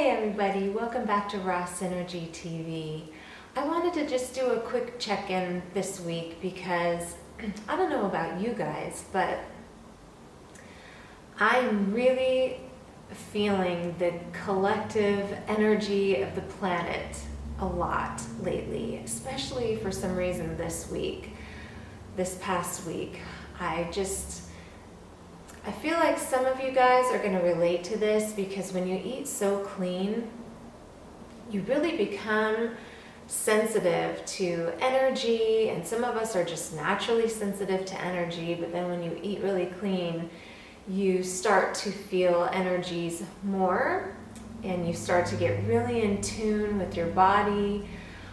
Hey everybody, welcome back to Raw Synergy TV. I wanted to just do a quick check-in this week because I don't know about you guys, but I'm really feeling the collective energy of the planet a lot lately, especially for some reason this past week. I feel like some of you guys are going to relate to this because when you eat so clean, you really become sensitive to energy, and some of us are just naturally sensitive to energy, but then when you eat really clean, you start to feel energies more and you start to get really in tune with your body.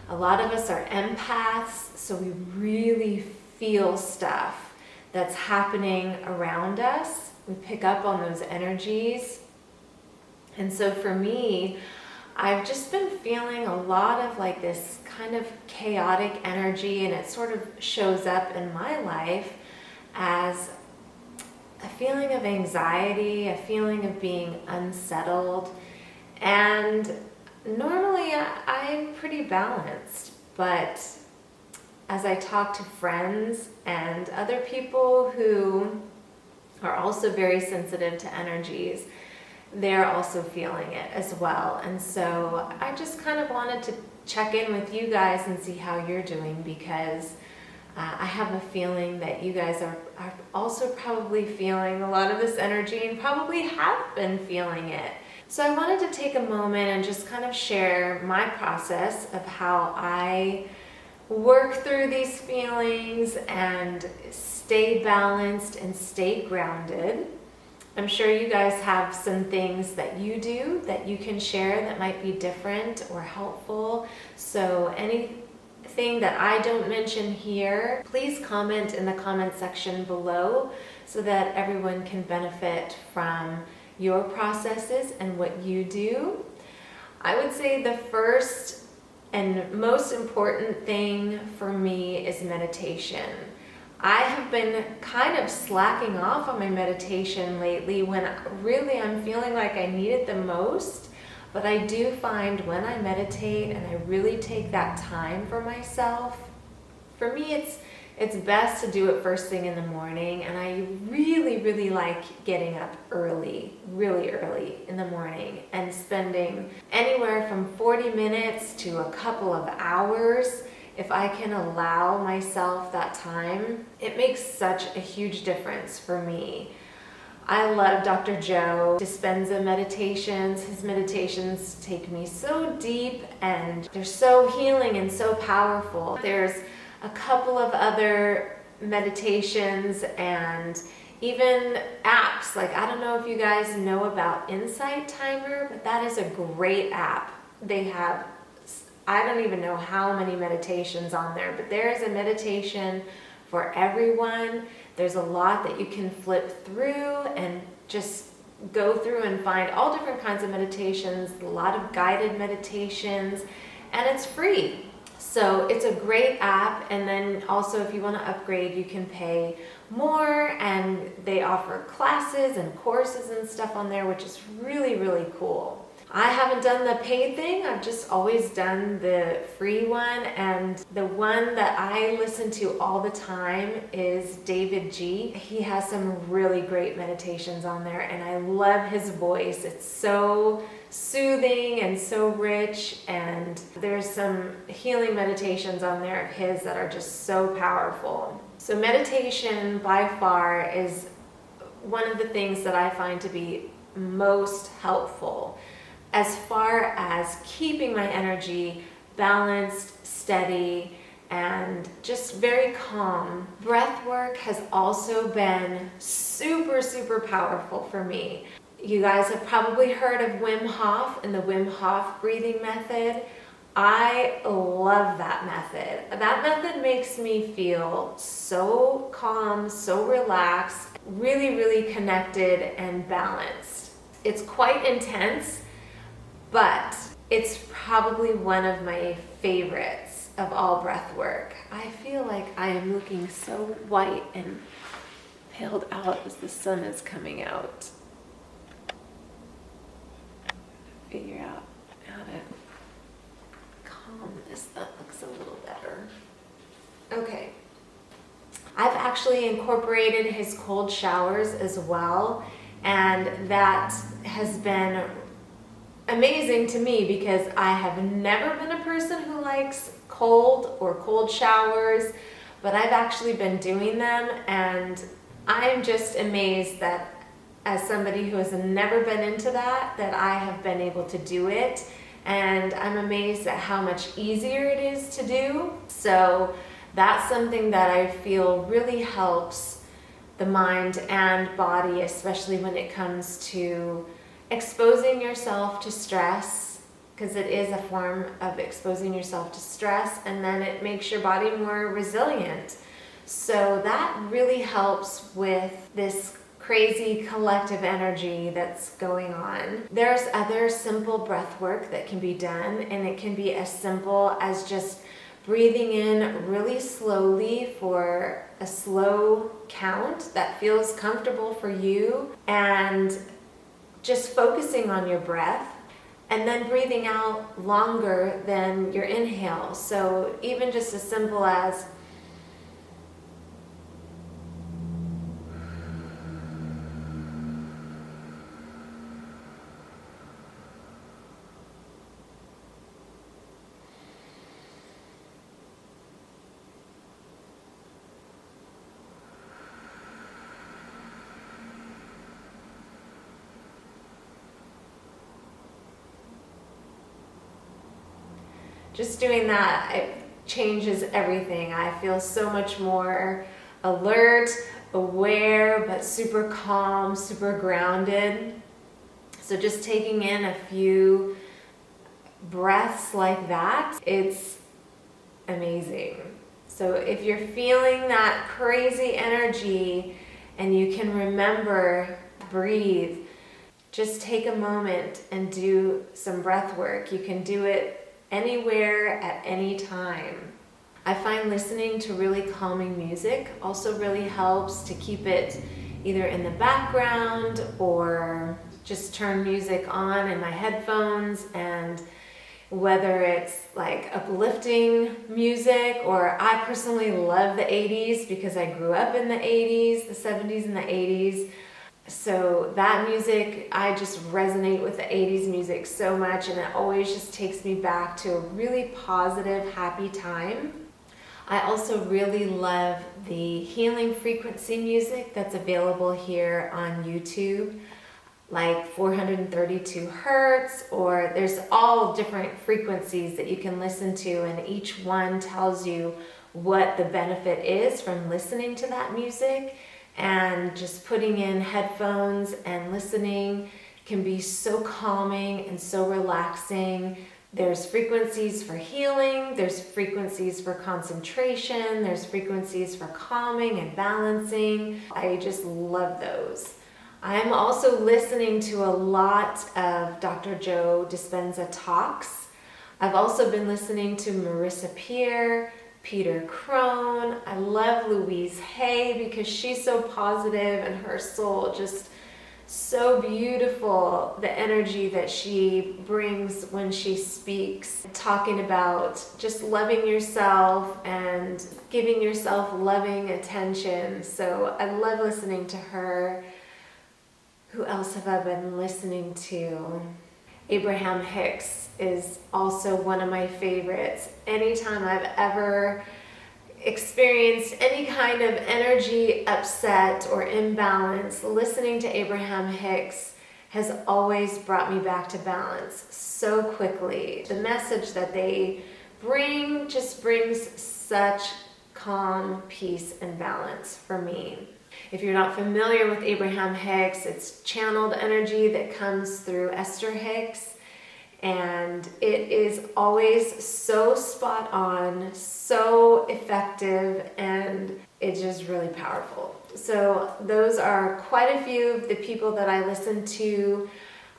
A lot of us are empaths, so we really feel stuff that's happening around us. We pick up on those energies. And so for me, I've just been feeling a lot of like this kind of chaotic energy, and it sort of shows up in my life as a feeling of anxiety, a feeling of being unsettled. And normally I'm pretty balanced, but as I talk to friends and other people who are also very sensitive to energies, they're also feeling it as well. And so I just kind of wanted to check in with you guys and see how you're doing, because I have a feeling that you guys are also probably feeling a lot of this energy and probably have been feeling it. So I wanted to take a moment and just kind of share my process of how I work through these feelings and stay balanced and stay grounded. I'm sure you guys have some things that you do that you can share that might be different or helpful. So anything that I don't mention here, please comment in the comment section below so that everyone can benefit from your processes and what you do. I would say the first and most important thing for me is meditation. I have been kind of slacking off on my meditation lately when really I'm feeling like I need it the most. But I do find when I meditate and I really take that time for myself, for me it's best to do it first thing in the morning, and I really like getting up really early in the morning and spending anywhere from 40 minutes to a couple of hours. If I can allow myself that time, it makes such a huge difference for me. I love Dr. Joe Dispenza meditations. His meditations take me so deep and they're so healing and so powerful. There's a couple of other meditations and even apps. Like, I don't know if you guys know about Insight Timer, but that is a great app. They have, I don't even know how many meditations on there, but there is a meditation for everyone. There's a lot that you can flip through and just go through and find all different kinds of meditations, a lot of guided meditations, and it's free. So it's a great app. And then also if you want to upgrade, you can pay more, and they offer classes and courses and stuff on there, which is really cool. I haven't done the paid thing. I've just always done the free one, and the one that I listen to all the time is David G. He has some really great meditations on there, and I love his voice. It's so soothing and so rich, and there's some healing meditations on there of his that are just so powerful. So meditation by far is one of the things that I find to be most helpful as far as keeping my energy balanced, steady, and just very calm. Breath work has also been super powerful for me. You guys have probably heard of Wim Hof and the Wim Hof breathing method. I love that method. That method makes me feel so calm, so relaxed, really connected and balanced. It's quite intense, but it's probably one of my favorites of all breath work. I feel like I am looking so white and paled out as the sun is coming out. figure out how to calm this. That looks a little better. Okay. I've actually incorporated his cold showers as well, and that has been amazing to me because I have never been a person who likes cold showers, but I've actually been doing them, and I'm just amazed that as somebody who has never been into that I have been able to do it, and I'm amazed at how much easier it is to do. So that's something that I feel really helps the mind and body, especially when it comes to exposing yourself to stress, because it is a form of exposing yourself to stress, and then it makes your body more resilient. So that really helps with this crazy collective energy that's going on. There's other simple breath work that can be done, and it can be as simple as just breathing in really slowly for a slow count that feels comfortable for you, and just focusing on your breath, and then breathing out longer than your inhale. So even just as simple as just doing that, it changes everything. I feel so much more alert, aware, but super calm, super grounded. So just taking in a few breaths like that, it's amazing. So if you're feeling that crazy energy and you can remember, breathe, just take a moment and do some breath work. You can do it anywhere at any time. I find listening to really calming music also really helps to keep it either in the background or just turn music on in my headphones, and whether it's like uplifting music, or I personally love the 80s because I grew up in the 80s, the 70s and the 80s. So that music, I just resonate with the 80s music so much, and it always just takes me back to a really positive, happy time. I also really love the healing frequency music that's available here on YouTube, like 432 hertz, or there's all different frequencies that you can listen to, and each one tells you what the benefit is from listening to that music. And just putting in headphones and listening can be so calming and so relaxing. There's frequencies for healing, there's frequencies for concentration, there's frequencies for calming and balancing. I just love those. I'm also listening to a lot of Dr. Joe Dispenza talks. I've also been listening to Marisa Peer, Peter Crone. I love Louise Hay because she's so positive and her soul just so beautiful. The energy that she brings when she speaks, talking about just loving yourself and giving yourself loving attention. So I love listening to her. Who else have I been listening to? Abraham Hicks is also one of my favorites. Anytime I've ever experienced any kind of energy upset or imbalance, listening to Abraham Hicks has always brought me back to balance so quickly. The message that they bring just brings such calm, peace, and balance for me. If you're not familiar with Abraham Hicks, it's channeled energy that comes through Esther Hicks, and it is always so spot on, so effective, and it's just really powerful. So those are quite a few of the people that I listen to.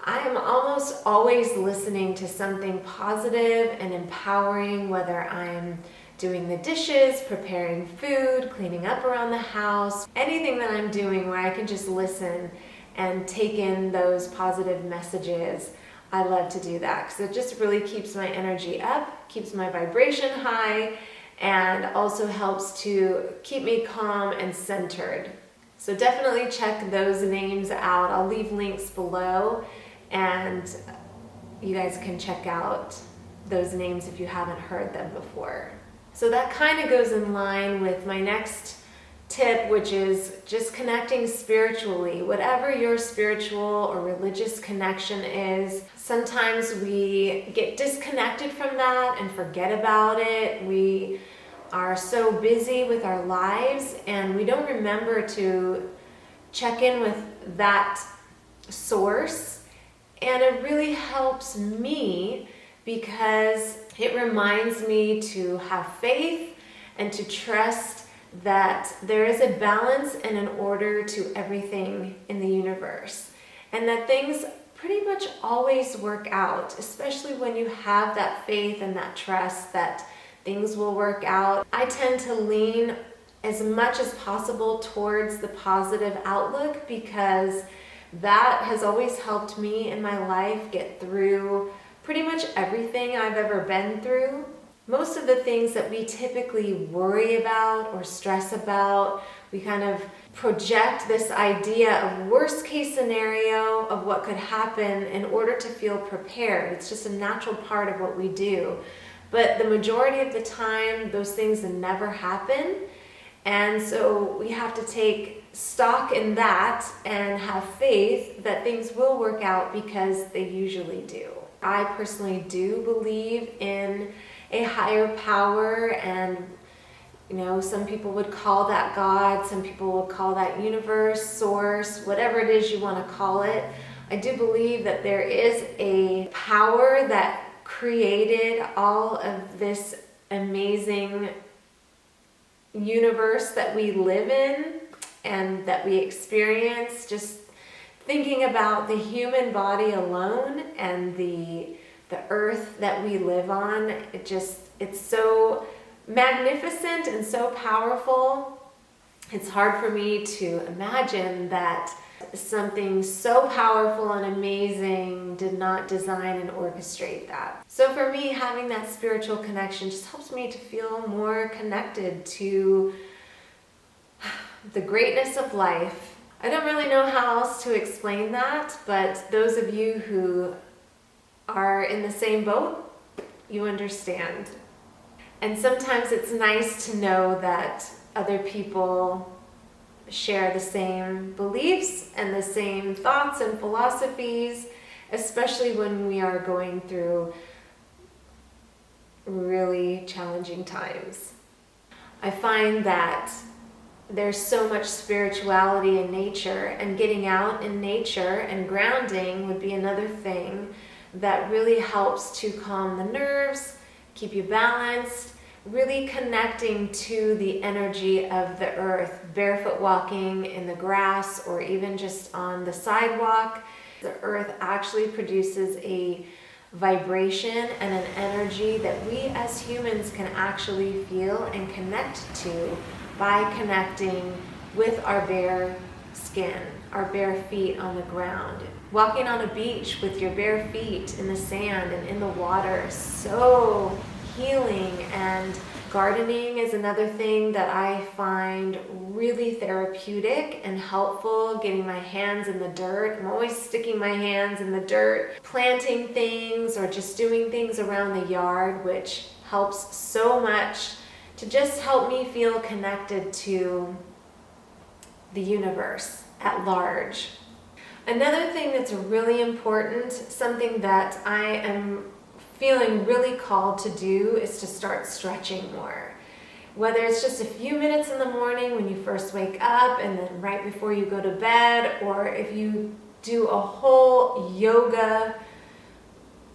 I am almost always listening to something positive and empowering, whether I'm doing the dishes, preparing food, cleaning up around the house, anything that I'm doing where I can just listen and take in those positive messages. I love to do that because it just really keeps my energy up, keeps my vibration high, and also helps to keep me calm and centered. So definitely check those names out. I'll leave links below, and you guys can check out those names if you haven't heard them before. So that kind of goes in line with my next tip, which is just connecting spiritually. Whatever your spiritual or religious connection is, sometimes we get disconnected from that and forget about it. We are so busy with our lives and we don't remember to check in with that source. And it really helps me because it reminds me to have faith and to trust that there is a balance and an order to everything in the universe, and that things pretty much always work out, especially when you have that faith and that trust that things will work out. I tend to lean as much as possible towards the positive outlook because that has always helped me in my life get through pretty much everything I've ever been through. Most of the things that we typically worry about or stress about, we kind of project this idea of worst case scenario of what could happen in order to feel prepared. It's just a natural part of what we do. But the majority of the time, those things never happen. And so we have to take stock in that and have faith that things will work out because they usually do. I personally do believe in a higher power, and some people would call that God, some people would call that universe, source, whatever it is you want to call it. I do believe that there is a power that created all of this amazing universe that we live in and that we experience. Just thinking about the human body alone and the earth that we live on, it's so magnificent and so powerful. It's hard for me to imagine that something so powerful and amazing did not design and orchestrate that. So for me, having that spiritual connection just helps me to feel more connected to the greatness of life. I don't really know how else to explain that, but those of you who are in the same boat, you understand. And sometimes it's nice to know that other people share the same beliefs and the same thoughts and philosophies, especially when we are going through really challenging times. I find that there's so much spirituality in nature, and getting out in nature and grounding would be another thing that really helps to calm the nerves, keep you balanced, really connecting to the energy of the earth, barefoot walking in the grass or even just on the sidewalk. The earth actually produces a vibration and an energy that we as humans can actually feel and connect to by connecting with our bare skin, our bare feet on the ground. Walking on a beach with your bare feet in the sand and in the water, so healing. And gardening is another thing that I find really therapeutic and helpful, getting my hands in the dirt. I'm always sticking my hands in the dirt, planting things or just doing things around the yard, which helps so much to just help me feel connected to the universe at large. Another thing that's really important, something that I am feeling really called to do, is to start stretching more. Whether it's just a few minutes in the morning when you first wake up and then right before you go to bed, or if you do a whole yoga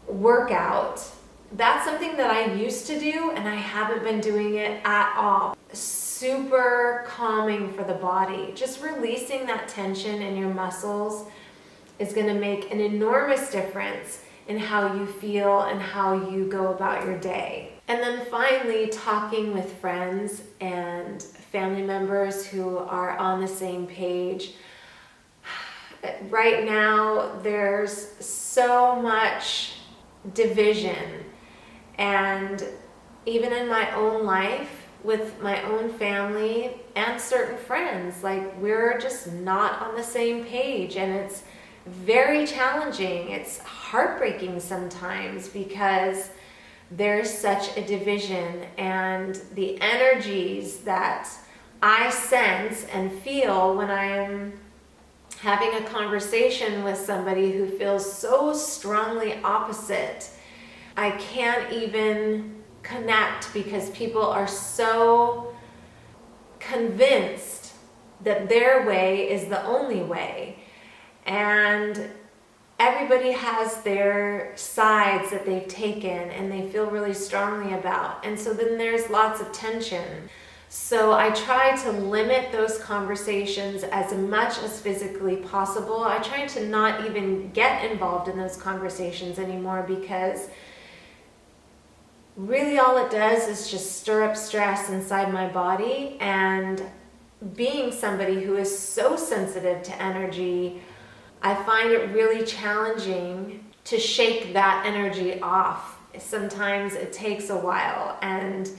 workout. That's something that I used to do and I haven't been doing it at all. Super calming for the body. Just releasing that tension in your muscles is going to make an enormous difference in how you feel and how you go about your day. And then finally, talking with friends and family members who are on the same page. Right now, there's so much division, and even in my own life, with my own family and certain friends, like we're just not on the same page, and it's very challenging. It's heartbreaking sometimes because there's such a division, and the energies that I sense and feel when I'm having a conversation with somebody who feels so strongly opposite, I can't even connect because people are so convinced that their way is the only way. And everybody has their sides that they've taken and they feel really strongly about. And so then there's lots of tension. So I try to limit those conversations as much as physically possible. I try to not even get involved in those conversations anymore, because really all it does is just stir up stress inside my body. And being somebody who is so sensitive to energy, I find it really challenging to shake that energy off. Sometimes it takes a while. And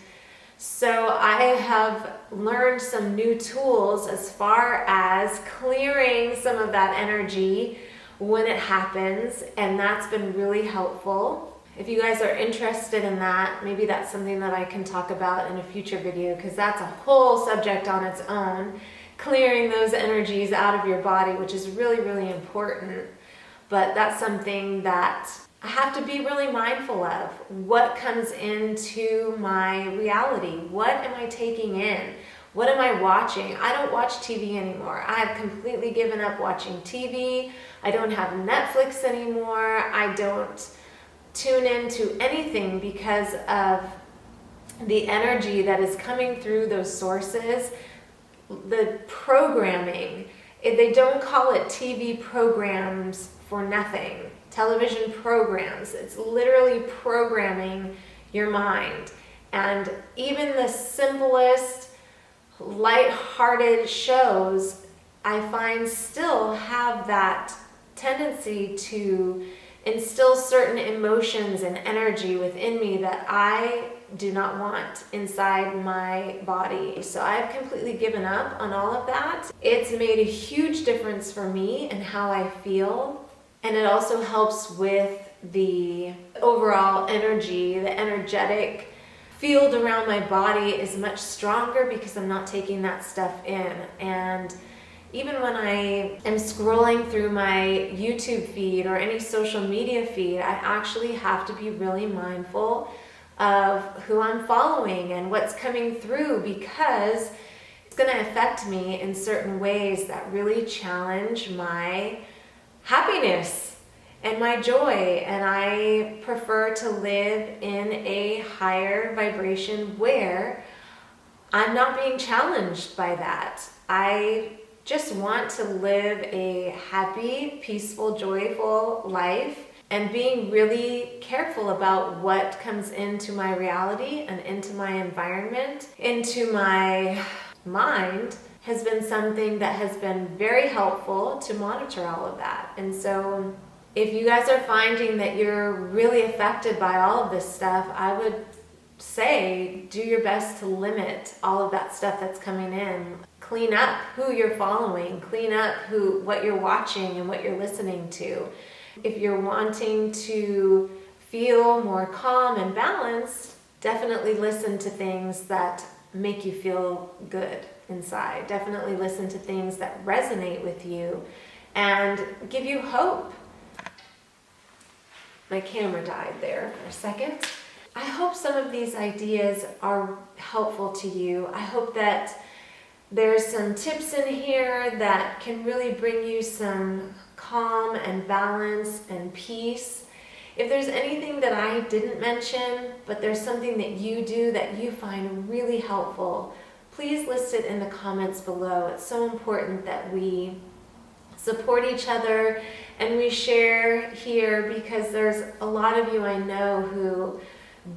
so I have learned some new tools as far as clearing some of that energy when it happens, and that's been really helpful. If you guys are interested in that, maybe that's something that I can talk about in a future video, because that's a whole subject on its own, clearing those energies out of your body, which is really, really important. But that's something that I have to be really mindful of. What comes into my reality? What am I taking in? What am I watching? I don't watch TV anymore. I have completely given up watching TV. I don't have Netflix anymore. I don't tune into anything because of the energy that is coming through those sources. The programming, they don't call it TV programs for nothing. Television programs, it's literally programming your mind. And even the simplest, light-hearted shows, I find, still have that tendency to instill certain emotions and energy within me that I do not want inside my body. So I've completely given up on all of that. It's made a huge difference for me and how I feel. And it also helps with the overall energy. The energetic field around my body is much stronger because I'm not taking that stuff in. And even when I am scrolling through my YouTube feed or any social media feed, I actually have to be really mindful of who I'm following and what's coming through, because it's going to affect me in certain ways that really challenge my happiness and my joy. And I prefer to live in a higher vibration where I'm not being challenged by that. I just want to live a happy, peaceful, joyful life, and being really careful about what comes into my reality and into my environment, into my mind, has been something that has been very helpful to monitor all of that. And so if you guys are finding that you're really affected by all of this stuff, I would say do your best to limit all of that stuff that's coming in. Clean up who you're following, clean up what you're watching and what you're listening to. If you're wanting to feel more calm and balanced, definitely listen to things that make you feel good inside. Definitely listen to things that resonate with you and give you hope. My camera died there for a second. I hope some of these ideas are helpful to you. I hope that there's some tips in here that can really bring you some calm and balance and peace. If there's anything that I didn't mention, but there's something that you do that you find really helpful, please list it in the comments below. It's so important that we support each other and we share here, because there's a lot of you I know who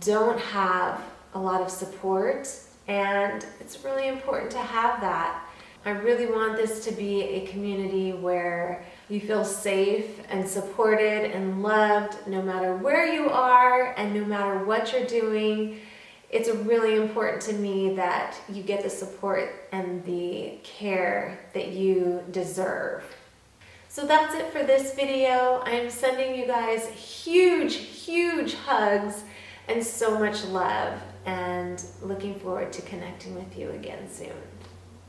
don't have a lot of support, and it's really important to have that. I really want this to be a community where you feel safe and supported and loved no matter where you are and no matter what you're doing. It's really important to me that you get the support and the care that you deserve. So that's it for this video. I'm sending you guys huge hugs and so much love, and looking forward to connecting with you again soon.